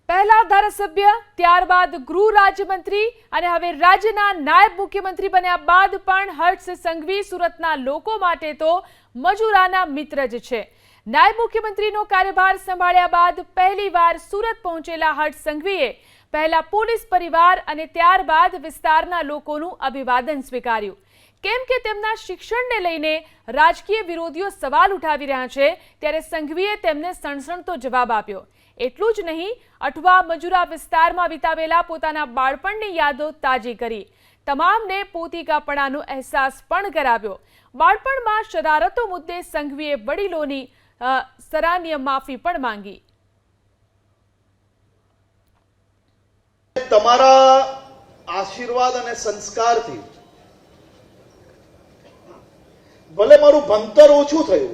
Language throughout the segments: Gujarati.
પહેલા ધારાસભ્ય, ત્યારબાદ ગૃહ રાજ્યમંત્રી અને હવે રાજ્યના નાયબ મુખ્યમંત્રી બન્યા બાદ પણ હર્ષ સંઘવી સુરતના લોકો માટે તો મજૂરાના મિત્ર જ છે। નાયબ મુખ્યમંત્રીનો કાર્યભાર સંભાળ્યા બાદ પહેલીવાર સુરત પહોંચેલા હર્ષ સંઘવીએ પહેલા પોલીસ પરિવાર અને ત્યારબાદ વિસ્તારના લોકોનું અભિવાદન સ્વીકાર્યું। કેમ કે તેમના શિક્ષણને લઈને રાજકીય વિરોધીઓ સવાલ ઉઠાવી રહ્યા છે, ત્યારે સંઘવીએ તેમને સણસણતો જવાબ આપ્યો। એટલું જ નહીં, અઠવા મજૂરા વિસ્તારમાં વિતાવેલા પોતાના બાળપણની યાદો તાજી કરી, તમામને પોતીકાપણાનો અહેસાસ પણ કરાવ્યો। બાળપણમાં શરારતો મુદ્દે સંઘવીએ વડીલોની સરાહનીય માફી પણ માંગી। તમારા આશીર્વાદ અને સંસ્કારથી ભલે મારું ભણતર ઓછું થયું,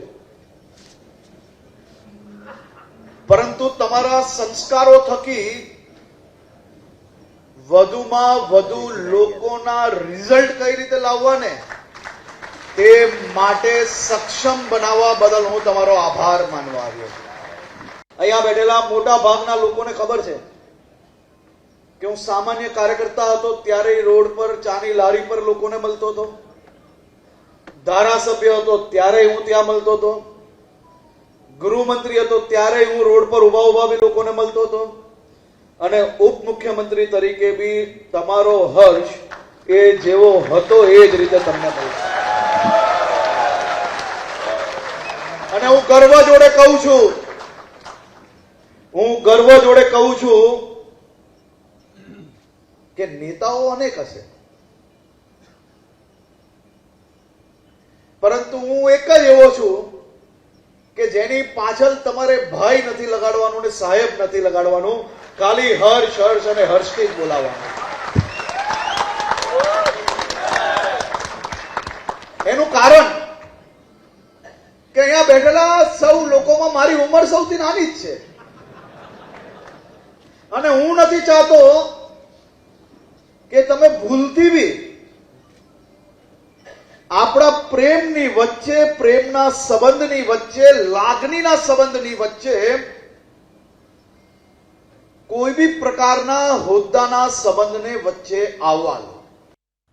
પરંતુ તમારા સંસ્કારો થકી વધુમાં વધુ લોકોના રિઝલ્ટ કઈ રીતે લાવવા ને તે માટે સક્ષમ બનાવવા બદલ હું તમારો આભાર માનવા આવ્યો છું। અહીંયા બેઠેલા મોટા ભાગના લોકોને ખબર છે કે હું સામાન્ય કાર્યકર્તા હતો ત્યારે રોડ પર ચાની લારી પર લોકોને મળતો હતો, ધારાસભ્ય હતો ત્યારે હું ત્યાં મળતો હતો, ગૃહમંત્રી હતો ત્યારે હું રોડ પર ઉભા બી લોકોને મળતો હતો, અને ઉપમુખ્યમંત્રી તરીકે બી તમારો હર્ષ એ જેવો હતો એ જ રીતે તમને મળશે। અને હું ગર્વ જોડે કહું છું કે નેતાઓ અનેક હશે, પરંતુ હું એક જ એવો છું કે જેની પાછળ તમારે ભાઈ નથી લગાડવાનું ને સાહેબ નથી લગાડવાનું, ખાલી હર્ષ હર્ષ અને હર્ષથી જ બોલાવવાનું। એનું કારણ કે અહીંયા બેઠેલા સૌ લોકોમાં મારી ઉંમર સૌથી નાની જ છે, અને હું નથી ચાહતો કે તમે ભૂલથી બી આપણા પ્રેમની વચ્ચે, પ્રેમના સંબંધની વચ્ચે, લાગણીના સંબંધની વચ્ચે કોઈ બી પ્રકારના હોદ્દાના સંબંધને વચ્ચે આવવા લો।